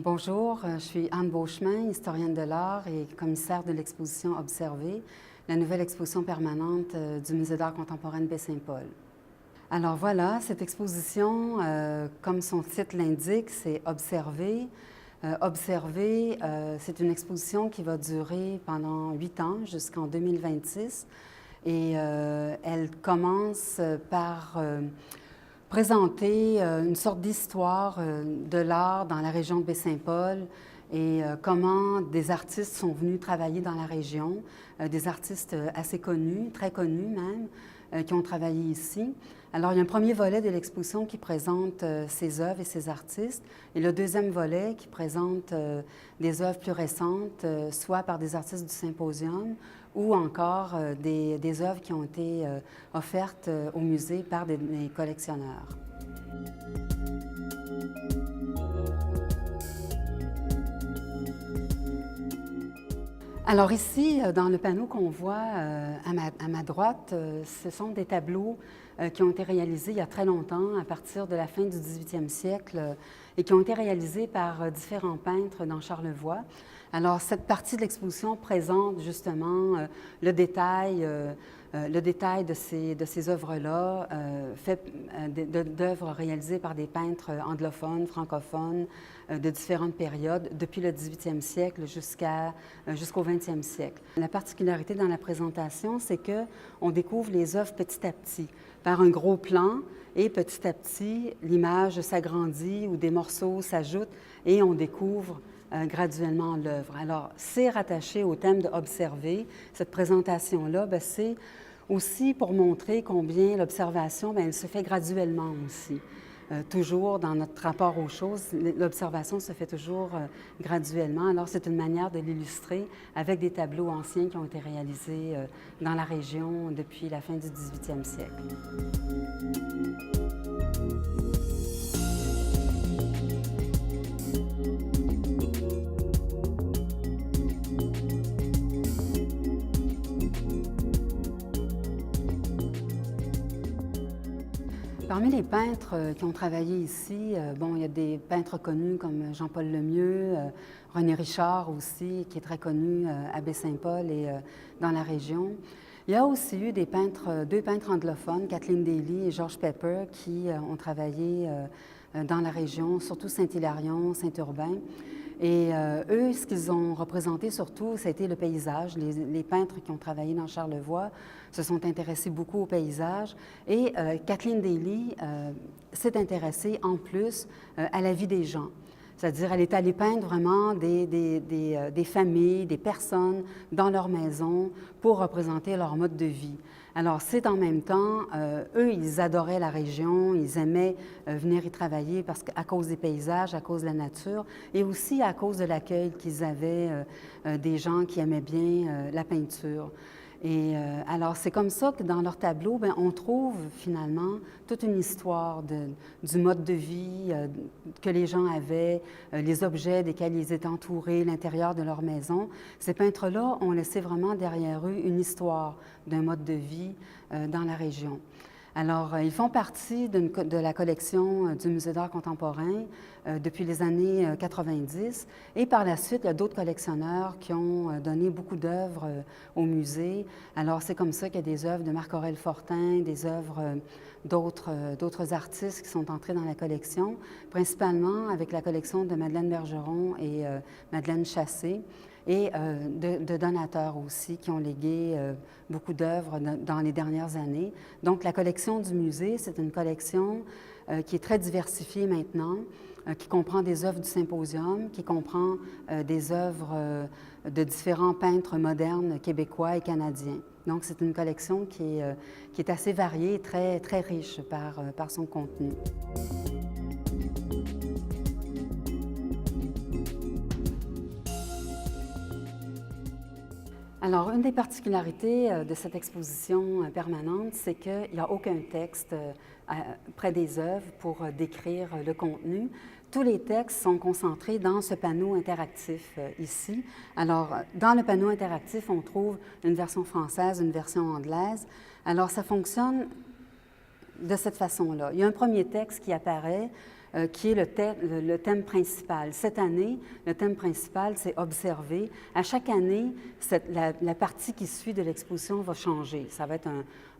Bonjour, je suis Anne Beauchemin, historienne de l'art et commissaire de l'exposition Observer, la nouvelle exposition permanente du Musée d'art contemporain de Baie-Saint-Paul. Alors voilà, cette exposition, comme son titre l'indique, c'est Observer. Observer, c'est une exposition qui va durer pendant 8 ans, jusqu'en 2026. Et elle commence par présenter une sorte d'histoire de l'art dans la région de Baie-Saint-Paul et comment des artistes sont venus travailler dans la région, des artistes assez connus, très connus même, qui ont travaillé ici. Alors, il y a un premier volet de l'exposition qui présente ces œuvres et ces artistes, et le deuxième volet qui présente des œuvres plus récentes, soit par des artistes du symposium, ou encore des œuvres qui ont été offertes au musée par des collectionneurs. Alors ici, dans le panneau qu'on voit à ma droite, ce sont des tableaux qui ont été réalisés il y a très longtemps, à partir de la fin du 18e siècle, et qui ont été réalisés par différents peintres dans Charlevoix. Alors, cette partie de l'exposition présente justement le détail de ces œuvres-là, d'œuvres réalisées par des peintres anglophones, francophones, de différentes périodes, depuis le 18e siècle jusqu'au 20e siècle. La particularité dans la présentation, c'est qu'on découvre les œuvres petit à petit, par un gros plan, et petit à petit, l'image s'agrandit ou des morceaux s'ajoutent, et on découvre graduellement l'œuvre. Alors, c'est rattaché au thème d'observer. Cette présentation-là, c'est aussi pour montrer combien l'observation, elle se fait graduellement aussi. Toujours dans notre rapport aux choses, l'observation se fait toujours graduellement. Alors, c'est une manière de l'illustrer avec des tableaux anciens qui ont été réalisés dans la région depuis la fin du 18e siècle. Parmi les peintres qui ont travaillé ici, il y a des peintres connus comme Jean-Paul Lemieux, René Richard aussi, qui est très connu à Baie-Saint-Paul et dans la région. Il y a aussi eu deux peintres anglophones, Kathleen Daly et George Pepper, qui ont travaillé dans la région, surtout Saint-Hilarion, Saint-Urbain. Et eux, ce qu'ils ont représenté surtout, c'était le paysage. Les peintres qui ont travaillé dans Charlevoix se sont intéressés beaucoup au paysage. Et Kathleen Daly s'est intéressée en plus à la vie des gens. C'est-à-dire, elle est allée peindre vraiment des familles, des personnes dans leur maison pour représenter leur mode de vie. Alors, c'est en même temps, eux, ils adoraient la région, ils aimaient venir y travailler à cause des paysages, à cause de la nature, et aussi à cause de l'accueil qu'ils avaient des gens qui aimaient bien la peinture. Et alors, c'est comme ça que dans leur tableau, on trouve finalement toute une histoire du mode de vie que les gens avaient, les objets desquels ils étaient entourés, l'intérieur de leur maison. Ces peintres-là ont laissé vraiment derrière eux une histoire d'un mode de vie dans la région. Alors, ils font partie de la collection du Musée d'art contemporain depuis les années 90. Et par la suite, il y a d'autres collectionneurs qui ont donné beaucoup d'œuvres au musée. Alors, c'est comme ça qu'il y a des œuvres de Marc-Aurèle Fortin, des œuvres d'autres artistes qui sont entrés dans la collection, principalement avec la collection de Madeleine Bergeron et Madeleine Chassé, et de donateurs aussi qui ont légué beaucoup d'œuvres dans les dernières années. Donc, la collection du musée, c'est une collection qui est très diversifiée maintenant, qui comprend des œuvres du symposium, qui comprend des œuvres de différents peintres modernes québécois et canadiens. Donc, c'est une collection qui est assez variée et très, très riche par son contenu. Alors, une des particularités de cette exposition permanente, c'est qu'il n'y a aucun texte près des œuvres pour décrire le contenu. Tous les textes sont concentrés dans ce panneau interactif ici. Alors, dans le panneau interactif, on trouve une version française, une version anglaise. Alors, ça fonctionne de cette façon-là. Il y a un premier texte qui apparaît qui est le thème principal. Cette année, le thème principal, c'est « Observer ». À chaque année, la partie qui suit de l'exposition va changer. Ça va être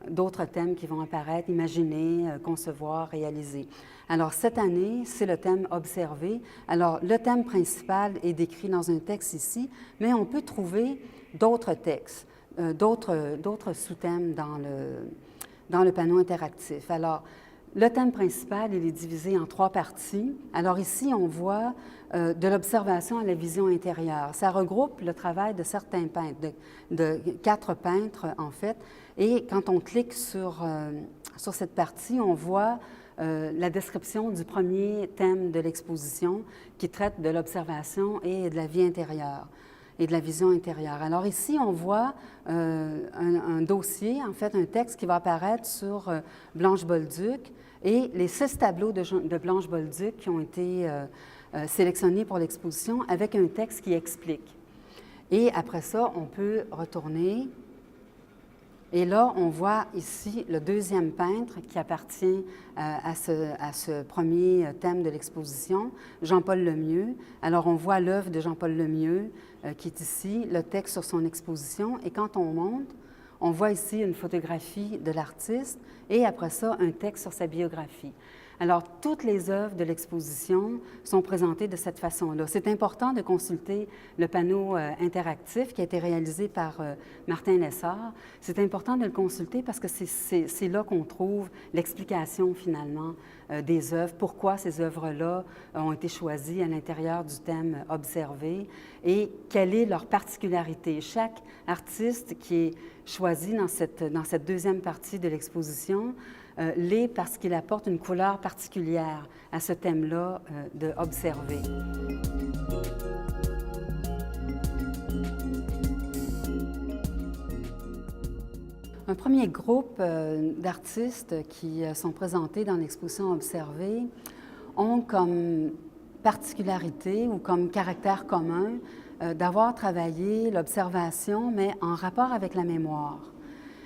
d'autres thèmes qui vont apparaître, imaginer, concevoir, réaliser. Alors, cette année, c'est le thème « Observer ». Alors, le thème principal est décrit dans un texte ici, mais on peut trouver d'autres textes, d'autres sous-thèmes dans le panneau interactif. Alors, le thème principal, il est divisé en 3 parties. Alors ici, on voit de l'observation à la vision intérieure. Ça regroupe le travail de certains peintres, de 4 peintres en fait. Et quand on clique sur cette partie, on voit la description du premier thème de l'exposition qui traite de l'observation et de la vie intérieure et de la vision intérieure. Alors ici, on voit un dossier, en fait, un texte qui va apparaître sur Blanche Bolduc et les 6 tableaux de Blanche Bolduc qui ont été sélectionnés pour l'exposition avec un texte qui explique. Et après ça, on peut retourner. Et là, on voit ici le deuxième peintre qui appartient à ce premier thème de l'exposition, Jean-Paul Lemieux. Alors, on voit l'œuvre de Jean-Paul Lemieux qui est ici, le texte sur son exposition. Et quand on monte, on voit ici une photographie de l'artiste et après ça, un texte sur sa biographie. Alors, toutes les œuvres de l'exposition sont présentées de cette façon-là. C'est important de consulter le panneau interactif qui a été réalisé par Martin Lessard. C'est important de le consulter parce que c'est là qu'on trouve l'explication, finalement, des œuvres, pourquoi ces œuvres-là ont été choisies à l'intérieur du thème « Observer » et quelle est leur particularité. Chaque artiste qui est choisi dans cette deuxième partie de l'exposition l'est parce qu'il apporte une couleur particulière à ce thème-là de observer. Un premier groupe d'artistes qui sont présentés dans l'exposition Observer ont comme particularité ou comme caractère commun d'avoir travaillé l'observation, mais en rapport avec la mémoire.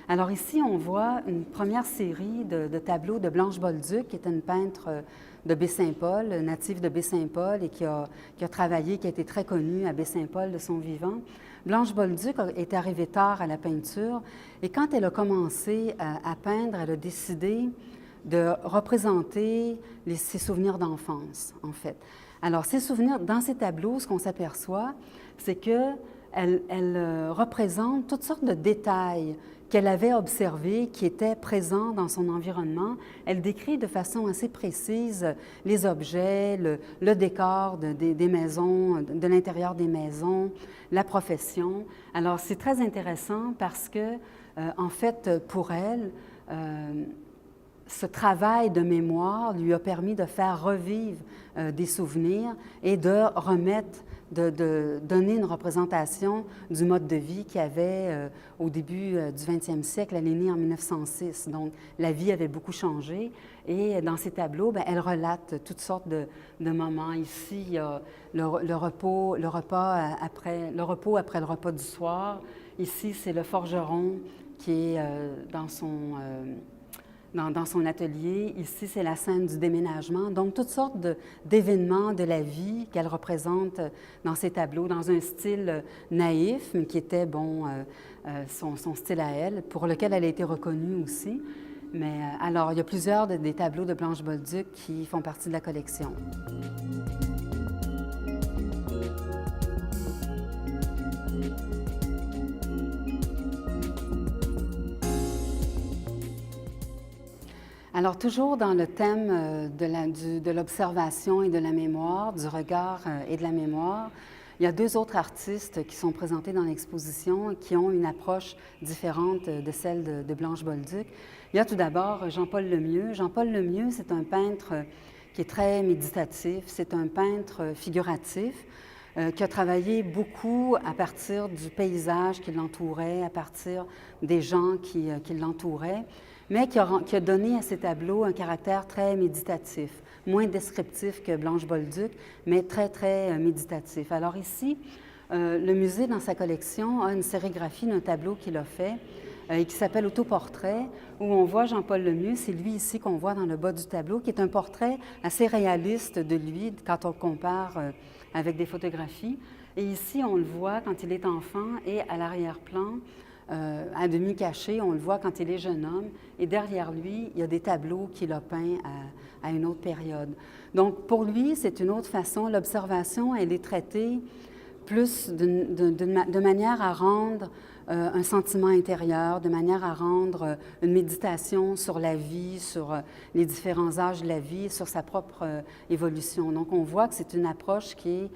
Alors ici, on voit une première série de tableaux de Blanche Bolduc, qui est une peintre de Baie-Saint-Paul, native de Baie-Saint-Paul et qui a travaillé, qui a été très connue à Baie-Saint-Paul de son vivant. Blanche Bolduc est arrivée tard à la peinture et quand elle a commencé à peindre, elle a décidé de représenter ses souvenirs d'enfance, en fait. Alors, ces souvenirs, dans ces tableaux, ce qu'on s'aperçoit, c'est qu'elle représente toutes sortes de détails qu'elle avait observés, qui étaient présents dans son environnement. Elle décrit de façon assez précise les objets, le décor des maisons, de l'intérieur des maisons, la profession. Alors, c'est très intéressant parce que, en fait, pour elle, ce travail de mémoire lui a permis de faire revivre des souvenirs et de donner une représentation du mode de vie qu'il y avait au début du 20e siècle. Elle est née en 1906, donc la vie avait beaucoup changé. Et dans ces tableaux, bien, elle relate toutes sortes de moments. Ici, il y a le repos après le repas du soir. Ici, c'est le forgeron qui est dans son atelier. Ici, c'est la scène du déménagement. Donc, toutes sortes d'événements de la vie qu'elle représente dans ces tableaux, dans un style naïf, mais qui était, son style à elle, pour lequel elle a été reconnue aussi. Mais alors, il y a plusieurs des tableaux de Blanche Bolduc qui font partie de la collection. Alors, toujours dans le thème de l'observation et de la mémoire, du regard et de la mémoire, il y a 2 autres artistes qui sont présentés dans l'exposition et qui ont une approche différente de celle de Blanche Bolduc. Il y a tout d'abord Jean-Paul Lemieux. Jean-Paul Lemieux, c'est un peintre qui est très méditatif, c'est un peintre figuratif qui a travaillé beaucoup à partir du paysage qui l'entourait, à partir des gens qui l'entouraient, mais qui a donné à ses tableaux un caractère très méditatif, moins descriptif que Blanche Bolduc, mais très, très méditatif. Alors ici, le musée, dans sa collection, a une sérigraphie d'un tableau qu'il a fait et qui s'appelle Autoportrait, où on voit Jean-Paul Lemieux. C'est lui ici qu'on voit dans le bas du tableau, qui est un portrait assez réaliste de lui quand on compare avec des photographies. Et ici, on le voit quand il est enfant et à l'arrière-plan, à demi caché, on le voit quand il est jeune homme. Et derrière lui, il y a des tableaux qu'il a peints à une autre période. Donc, pour lui, c'est une autre façon. L'observation, elle est traitée plus de manière à rendre un sentiment intérieur, de manière à rendre une méditation sur la vie, sur les différents âges de la vie, sur sa propre évolution. Donc, on voit que c'est une approche qui est,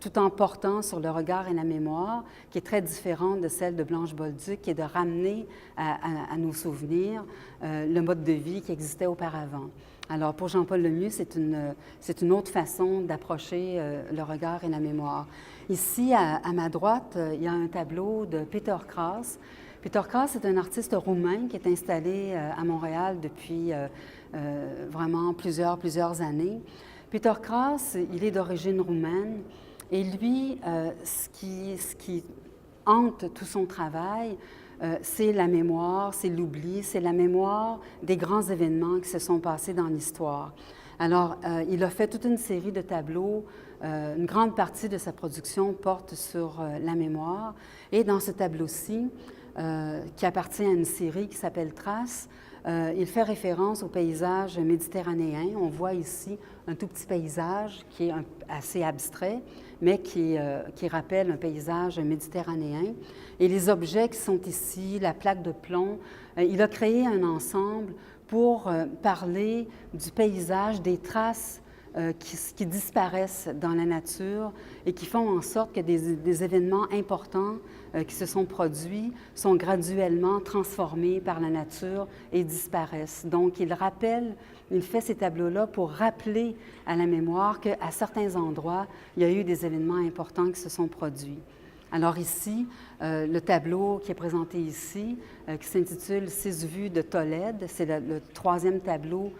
tout en portant sur le regard et la mémoire, qui est très différente de celle de Blanche Bolduc, qui est de ramener à nos souvenirs le mode de vie qui existait auparavant. Alors, pour Jean-Paul Lemieux, c'est une autre façon d'approcher le regard et la mémoire. Ici, à ma droite, il y a un tableau de Peter Cras. Peter Cras est un artiste roumain qui est installé à Montréal depuis vraiment plusieurs années. Peter Cras, il est d'origine roumaine et lui, ce qui hante tout son travail, c'est la mémoire, c'est l'oubli, c'est la mémoire des grands événements qui se sont passés dans l'histoire. Alors, il a fait toute une série de tableaux. Une grande partie de sa production porte sur la mémoire. Et dans ce tableau-ci, qui appartient à une série qui s'appelle Traces, il fait référence au paysage méditerranéen. On voit ici un tout petit paysage qui est assez abstrait, mais qui rappelle un paysage méditerranéen. Et les objets qui sont ici, la plaque de plomb, il a créé un ensemble pour parler du paysage, des traces qui disparaissent dans la nature et qui font en sorte que des événements importants qui se sont produits sont graduellement transformés par la nature et disparaissent. Donc, il fait ces tableaux-là pour rappeler à la mémoire qu'à certains endroits, il y a eu des événements importants qui se sont produits. Alors ici, le tableau qui est présenté ici, qui s'intitule « 6 vues de Tolède », c'est le troisième tableau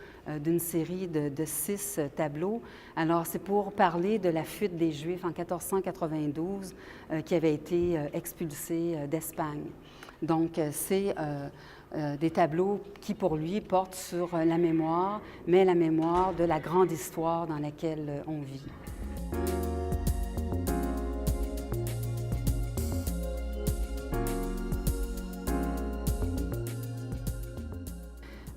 d'une série de 6 tableaux. Alors, c'est pour parler de la fuite des Juifs en 1492 qui avaient été expulsés d'Espagne. Donc, c'est des tableaux qui, pour lui, portent sur la mémoire, mais la mémoire de la grande histoire dans laquelle on vit.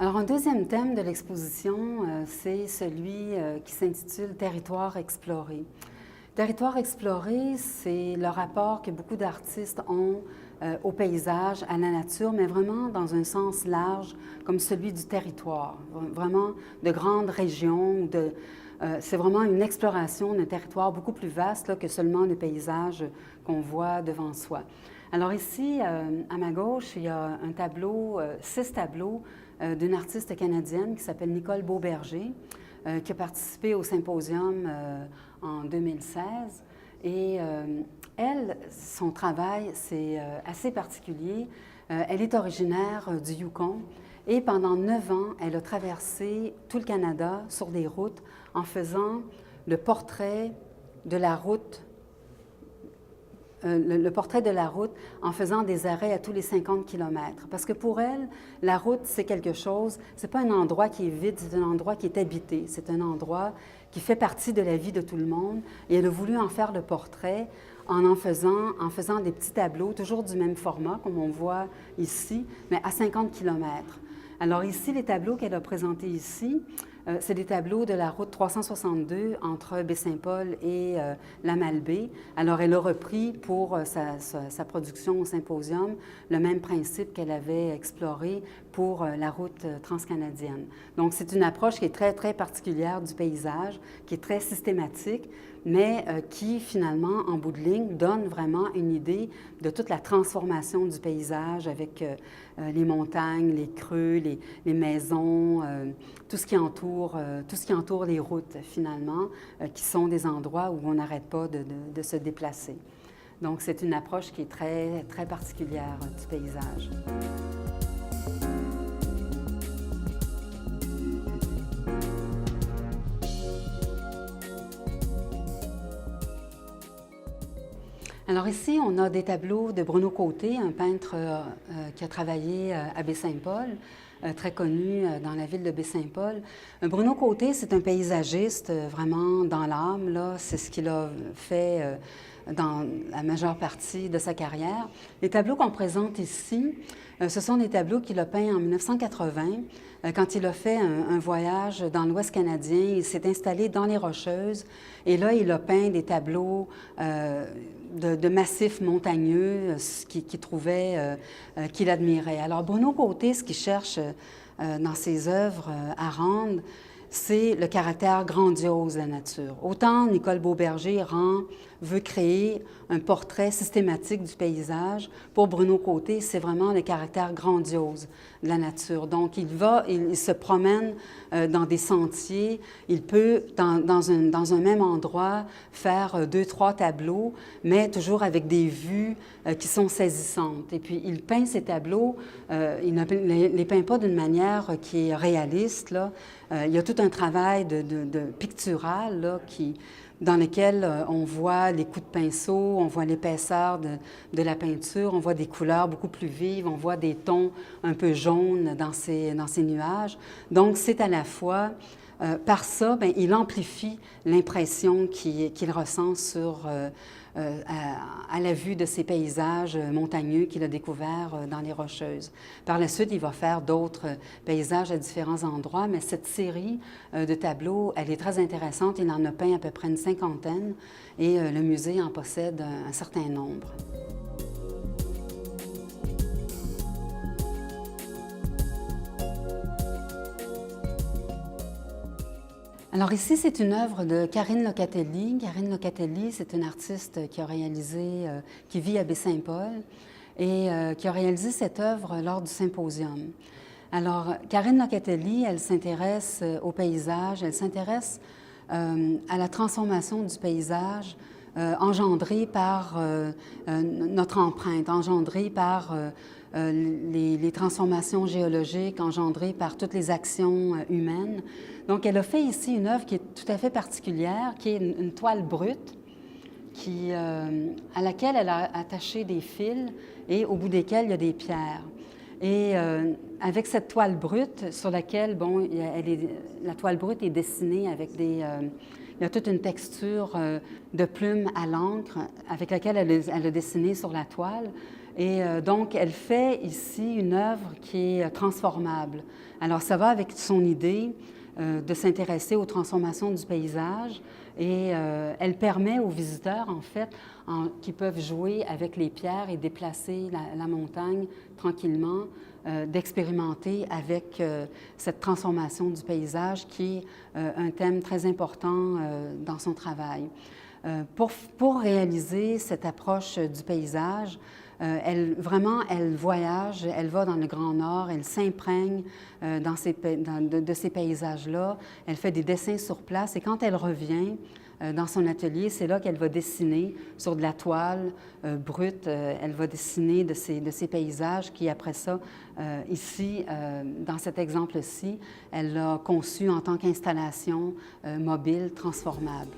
Alors, un deuxième thème de l'exposition, c'est celui qui s'intitule « Territoire exploré ». Territoire exploré, c'est le rapport que beaucoup d'artistes ont au paysage, à la nature, mais vraiment dans un sens large, comme celui du territoire, vraiment de grandes régions. C'est vraiment une exploration d'un territoire beaucoup plus vaste là, que seulement le paysage qu'on voit devant soi. Alors ici, à ma gauche, il y a un tableau, 6 tableaux, d'une artiste canadienne qui s'appelle Nicole Beauberger, qui a participé au symposium en 2016. Et elle, son travail, c'est assez particulier. Elle est originaire du Yukon et pendant 9 ans, elle a traversé tout le Canada sur des routes en faisant le portrait de la route en faisant des arrêts à tous les 50 km. Parce que pour elle, la route, c'est quelque chose, c'est pas un endroit qui est vide, c'est un endroit qui est habité. C'est un endroit qui fait partie de la vie de tout le monde. Et elle a voulu en faire le portrait en faisant des petits tableaux, toujours du même format, comme on voit ici, mais à 50 km. Alors ici, les tableaux qu'elle a présentés ici, c'est des tableaux de la route 362 entre Baie-Saint-Paul et la Malbaie. Alors, elle a repris pour sa production au symposium le même principe qu'elle avait exploré pour la route transcanadienne. Donc, c'est une approche qui est très, très particulière du paysage, qui est très systématique, mais qui, finalement, en bout de ligne, donne vraiment une idée de toute la transformation du paysage avec les montagnes, les creux, les maisons, tout ce qui entoure les routes, finalement, qui sont des endroits où on n'arrête pas de se déplacer. Donc, c'est une approche qui est très, très particulière du paysage. Alors ici, on a des tableaux de Bruno Côté, un peintre qui a travaillé à Baie-Saint-Paul, très connu dans la ville de Baie-Saint-Paul. Bruno Côté, c'est un paysagiste vraiment dans l'âme, là. C'est ce qu'il a fait dans la majeure partie de sa carrière. Les tableaux qu'on présente ici, ce sont des tableaux qu'il a peints en 1980. Quand il a fait un voyage dans l'Ouest canadien, il s'est installé dans les Rocheuses et là, il a peint des tableaux de massifs montagneux qu'il trouvait, qu'il admirait. Alors, Bruno Côté, ce qu'il cherche dans ses œuvres à rendre, c'est le caractère grandiose de la nature. Autant Nicole Beauberger veut créer un portrait systématique du paysage, pour Bruno Côté, c'est vraiment le caractère grandiose de la nature. Donc, il se promène dans des sentiers, il peut, dans un même endroit, faire 2, 3 tableaux, mais toujours avec des vues qui sont saisissantes. Et puis, il peint ces tableaux, il ne les peint pas d'une manière qui est réaliste, là. Il y a tout un travail de pictural là, dans lequel on voit les coups de pinceau, on voit l'épaisseur de la peinture, on voit des couleurs beaucoup plus vives, on voit des tons un peu jaunes dans ces nuages. Donc, c'est à la fois, par ça, bien, il amplifie l'impression qu'il ressent à la vue de ces paysages montagneux qu'il a découverts dans les Rocheuses. Par la suite, il va faire d'autres paysages à différents endroits, mais cette série de tableaux, elle est très intéressante. Il en a peint à peu près une 50aine et le musée en possède un certain nombre. Alors ici, c'est une œuvre de Karine Locatelli. Karine Locatelli, c'est une artiste qui vit à Baie-Saint-Paul et qui a réalisé cette œuvre lors du symposium. Alors, Karine Locatelli, elle s'intéresse au paysage, elle s'intéresse à la transformation du paysage engendrée par notre empreinte, engendrée par les transformations géologiques engendrées par toutes les actions humaines. Donc, elle a fait ici une œuvre qui est tout à fait particulière, qui est une toile brute à laquelle elle a attaché des fils et au bout desquels il y a des pierres. Et avec cette toile brute sur laquelle, bon, la toile brute est dessinée avec il y a toute une texture de plume à l'encre avec laquelle elle a dessiné sur la toile. Et donc, elle fait ici une œuvre qui est transformable. Alors, ça va avec son idée de s'intéresser aux transformations du paysage et elle permet aux visiteurs, en fait, qui peuvent jouer avec les pierres et déplacer la montagne tranquillement, d'expérimenter avec cette transformation du paysage qui est un thème très important dans son travail. Pour réaliser cette approche du paysage, elle voyage, elle va dans le Grand Nord, elle s'imprègne de ces paysages-là, elle fait des dessins sur place et quand elle revient dans son atelier, c'est là qu'elle va dessiner sur de la toile brute, elle va dessiner de ces paysages qui, après ça, ici, dans cet exemple-ci, elle l'a conçu en tant qu'installation mobile transformable.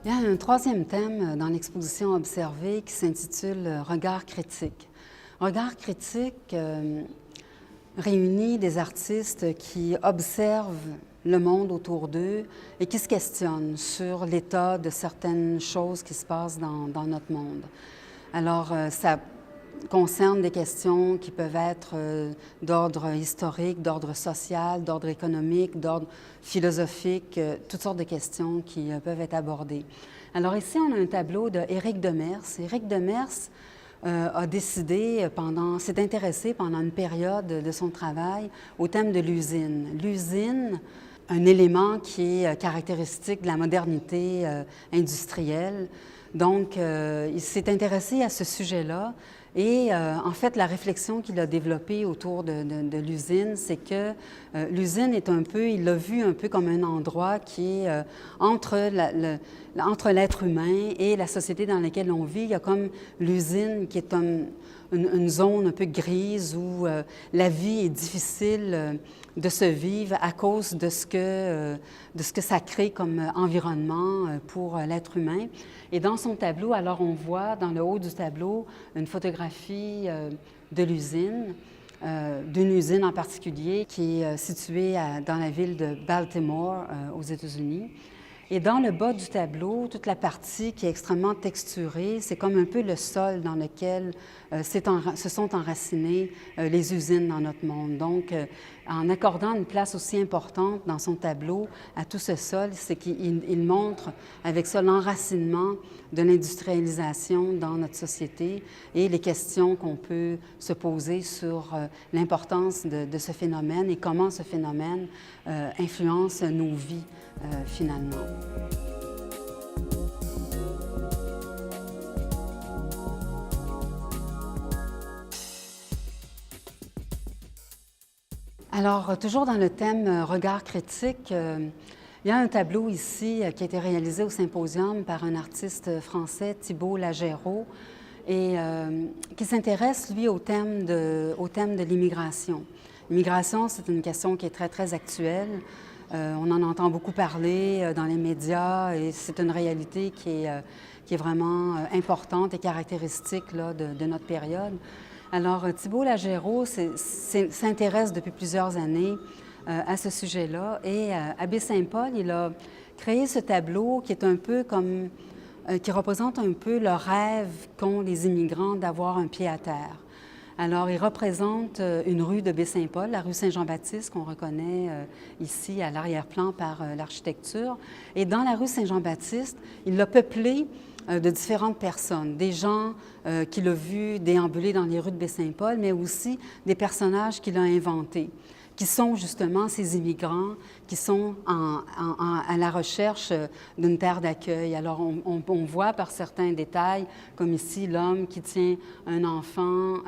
Il y a un troisième thème dans l'exposition observée qui s'intitule « Regard critique ». Regard critique réunit des artistes qui observent le monde autour d'eux et qui se questionnent sur l'état de certaines choses qui se passent dans notre monde. Alors, ça concerne des questions qui peuvent être d'ordre historique, d'ordre social, d'ordre économique, d'ordre philosophique, toutes sortes de questions qui peuvent être abordées. Alors ici, on a un tableau d'Éric Demers. Éric Demers s'est intéressé pendant une période de son travail au thème de l'usine. L'usine, un élément qui est caractéristique de la modernité industrielle. Donc, il s'est intéressé à ce sujet-là. Et en fait, la réflexion qu'il a développée autour de l'usine, c'est que l'usine est il l'a vu un peu comme un endroit qui est entre l'être humain et la société dans laquelle on vit. Il y a comme l'usine qui est une zone un peu grise où la vie est difficile de se vivre à cause de ce que ça crée comme environnement pour l'être humain. Et dans son tableau, alors on voit dans le haut du tableau une photographie de l'usine, d'une usine en particulier qui est située dans la ville de Baltimore aux États-Unis. Et dans le bas du tableau, toute la partie qui est extrêmement texturée, c'est comme un peu le sol dans lequel se sont enracinées les usines dans notre monde. Donc, en accordant une place aussi importante dans son tableau à tout ce sol, c'est qu'il montre avec ça l'enracinement de l'industrialisation dans notre société et les questions qu'on peut se poser sur l'importance de ce phénomène et comment ce phénomène influence nos vies finalement. Alors, toujours dans le thème regard critique, il y a un tableau ici qui a été réalisé au symposium par un artiste français, Thibault Lagéraud, et qui s'intéresse, lui, au thème de l'immigration. L'immigration, c'est une question qui est très, très actuelle. On en entend beaucoup parler dans les médias et c'est une réalité qui est vraiment importante et caractéristique là, de notre période. Alors, Thibault Lagéraud s'intéresse depuis plusieurs années à ce sujet-là et à Baie-Saint-Paul, il a créé ce tableau qui est un peu comme, qui représente un peu le rêve qu'ont les immigrants d'avoir un pied à terre. Alors, il représente une rue de Baie-Saint-Paul, la rue Saint-Jean-Baptiste, qu'on reconnaît ici à l'arrière-plan par l'architecture. Et dans la rue Saint-Jean-Baptiste, il l'a peuplée de différentes personnes, des gens qu'il a vus déambuler dans les rues de Baie-Saint-Paul, mais aussi des personnages qu'il a inventés, qui sont justement ces immigrants qui sont à la recherche d'une terre d'accueil. Alors, on voit par certains détails, comme ici, l'homme qui tient un enfant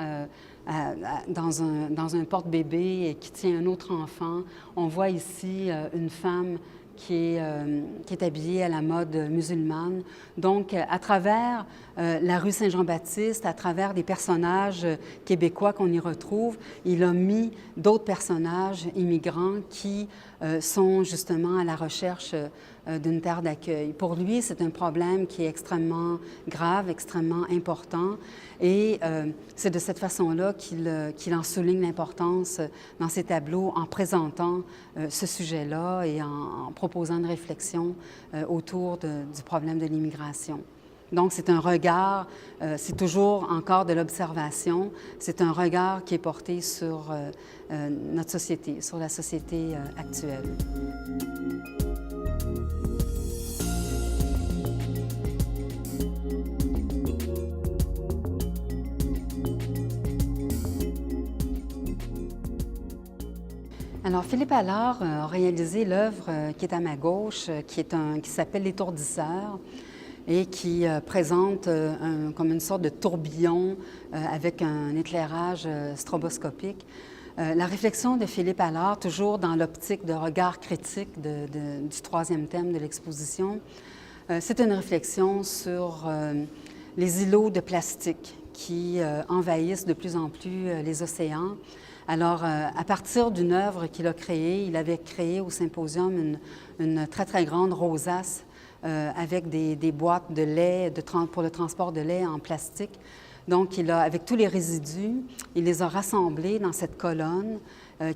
dans un porte-bébé et qui tient un autre enfant. On voit ici une femme qui est habillée à la mode musulmane. Donc, à travers la rue Saint-Jean-Baptiste, à travers des personnages québécois qu'on y retrouve, il a mis d'autres personnages immigrants qui sont justement à la recherche d'une terre d'accueil. Pour lui, c'est un problème qui est extrêmement grave, extrêmement important, et c'est de cette façon-là qu'il en souligne l'importance dans ses tableaux en présentant ce sujet-là et en proposant une réflexion autour du problème de l'immigration. Donc, c'est un regard, c'est toujours encore de l'observation, c'est un regard qui est porté sur notre société, sur la société actuelle. Alors, Philippe Allard a réalisé l'œuvre qui est à ma gauche, qui s'appelle L'Étourdisseur et qui présente comme une sorte de tourbillon avec un éclairage stroboscopique. La réflexion de Philippe Allard, toujours dans l'optique de regard critique du troisième thème de l'exposition, c'est une réflexion sur les îlots de plastique qui envahissent de plus en plus les océans. Alors, à partir d'une œuvre qu'il a créée, il avait créé au symposium une très, très grande rosace avec des boîtes de lait pour le transport de lait en plastique. Donc, avec tous les résidus, il les a rassemblés dans cette colonne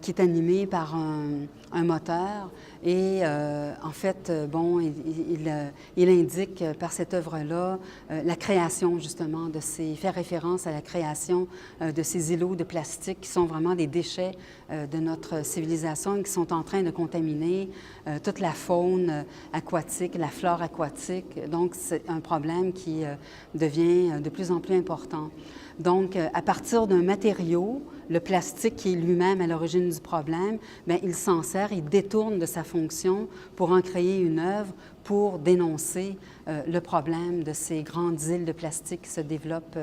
qui est animée par un moteur. Et en fait, bon, il indique par cette œuvre-là la création, justement, il fait référence à la création de ces îlots de plastique qui sont vraiment des déchets de notre civilisation et qui sont en train de contaminer toute la faune aquatique, la flore aquatique. Donc, c'est un problème qui devient de plus en plus important. Donc, à partir d'un matériau, le plastique qui est lui-même à l'origine du problème, bien, il s'en sert, il détourne de sa fonction pour en créer une œuvre pour dénoncer le problème de ces grandes îles de plastique qui se développent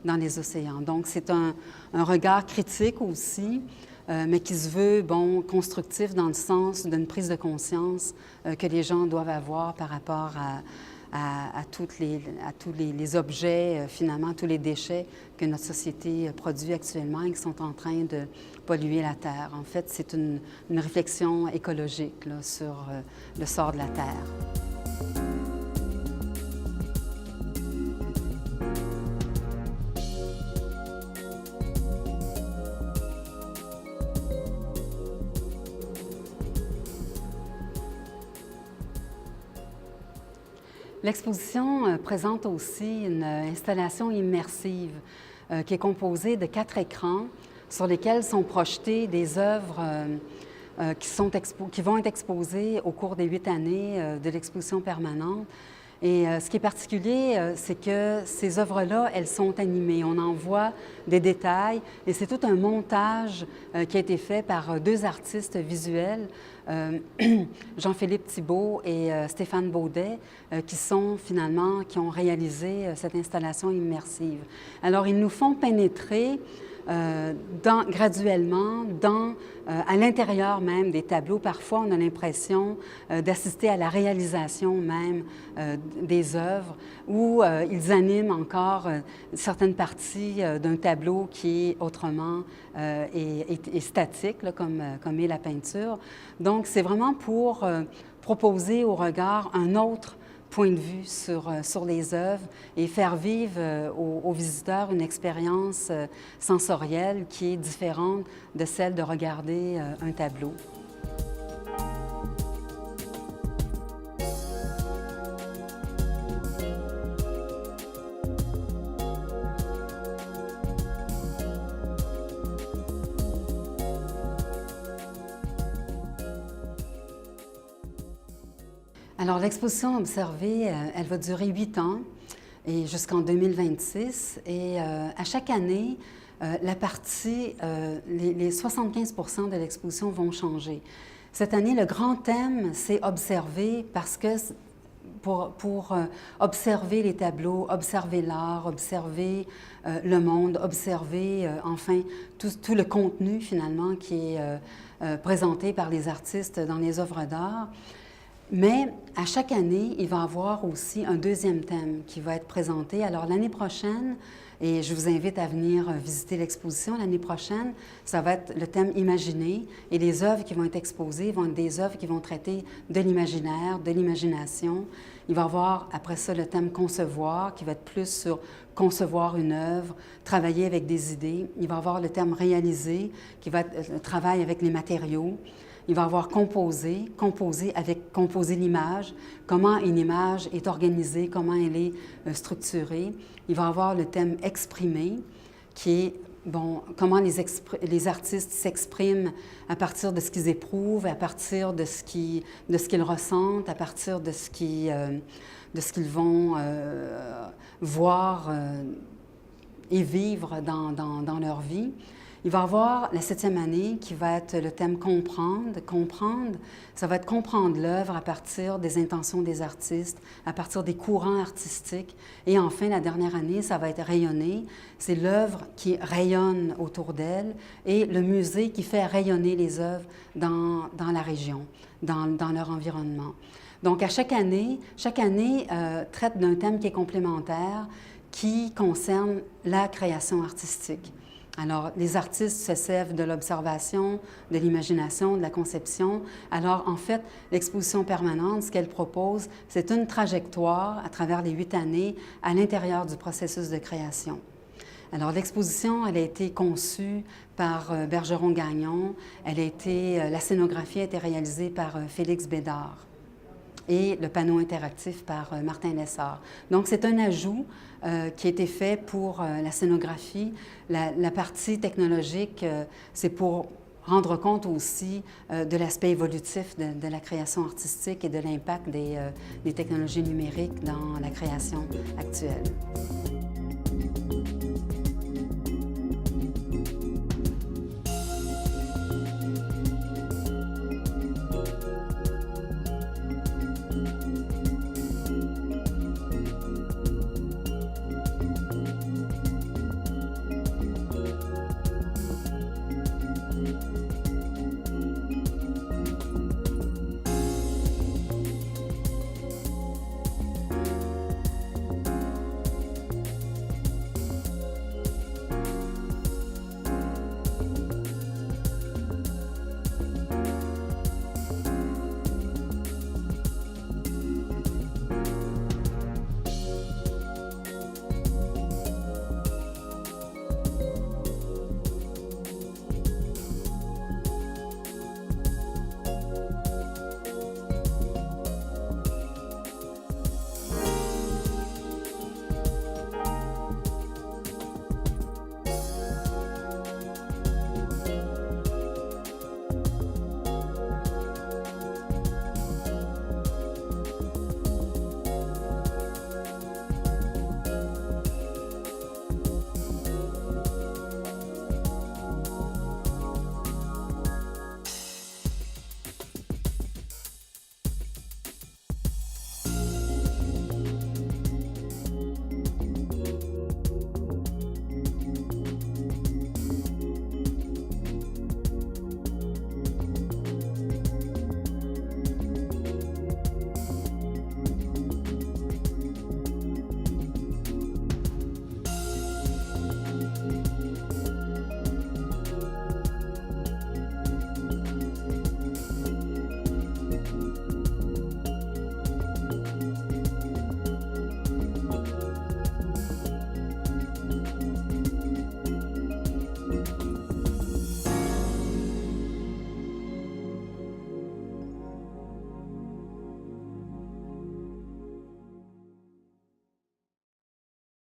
dans les océans. Donc, c'est un regard critique aussi, mais qui se veut, bon, constructif dans le sens d'une prise de conscience que les gens doivent avoir par rapport à tous les objets, finalement, tous les déchets que notre société produit actuellement et qui sont en train de polluer la Terre. En fait, c'est une réflexion écologique là, sur le sort de la Terre. L'exposition présente aussi une installation immersive qui est composée de 4 écrans sur lesquels sont projetées des œuvres qui vont être exposées au cours des 8 années de l'exposition permanente. Et ce qui est particulier, c'est que ces œuvres-là, elles sont animées. On en voit des détails et c'est tout un montage qui a été fait par 2 artistes visuels, Jean-Philippe Thibault et Stéphane Baudet, qui ont réalisé cette installation immersive. Alors, ils nous font pénétrer graduellement à l'intérieur même des tableaux. Parfois, on a l'impression d'assister à la réalisation même des œuvres où ils animent encore certaines parties d'un tableau qui est autrement est statique, là, comme est la peinture. Donc, c'est vraiment pour proposer au regard un autre point de vue sur les œuvres et faire vivre aux visiteurs une expérience sensorielle qui est différente de celle de regarder un tableau. Alors, l'exposition observée, elle va durer 8 ans et jusqu'en 2026. Et à chaque année, la partie, les 75 % de l'exposition vont changer. Cette année, le grand thème, c'est observer parce que pour observer les tableaux, observer l'art, observer le monde, observer enfin tout le contenu finalement qui est présenté par les artistes dans les œuvres d'art. Mais à chaque année, il va y avoir aussi un deuxième thème qui va être présenté. Alors l'année prochaine, et je vous invite à venir visiter l'exposition l'année prochaine, ça va être le thème Imaginer et les œuvres qui vont être exposées vont être des œuvres qui vont traiter de l'imaginaire, de l'imagination. Il va y avoir après ça le thème Concevoir qui va être plus sur concevoir une œuvre, travailler avec des idées. Il va y avoir le thème Réaliser qui va être le travail avec les matériaux. Il va y avoir composer l'image, comment une image est organisée, comment elle est structurée. Il va y avoir le thème exprimer, qui est comment les artistes s'expriment à partir de ce qu'ils éprouvent, à partir de ce qu'ils ressentent, à partir de ce qu'ils vont voir et vivre dans leur vie. Il va y avoir la 7e année qui va être le thème comprendre. Comprendre, ça va être comprendre l'œuvre à partir des intentions des artistes, à partir des courants artistiques. Et enfin, la dernière année, ça va être rayonner. C'est l'œuvre qui rayonne autour d'elle et le musée qui fait rayonner les œuvres dans la région, dans leur environnement. Donc, à chaque année traite d'un thème qui est complémentaire, qui concerne la création artistique. Alors, les artistes se servent de l'observation, de l'imagination, de la conception. Alors, en fait, l'exposition permanente, ce qu'elle propose, c'est une trajectoire à travers les 8 années à l'intérieur du processus de création. Alors, l'exposition, elle a été conçue par Bergeron-Gagnon. La scénographie a été réalisée par Félix Bédard et le panneau interactif par Martin Lessard. Donc, c'est un ajout qui a été fait pour la scénographie. La partie technologique, c'est pour rendre compte aussi de l'aspect évolutif de la création artistique et de l'impact des technologies numériques dans la création actuelle.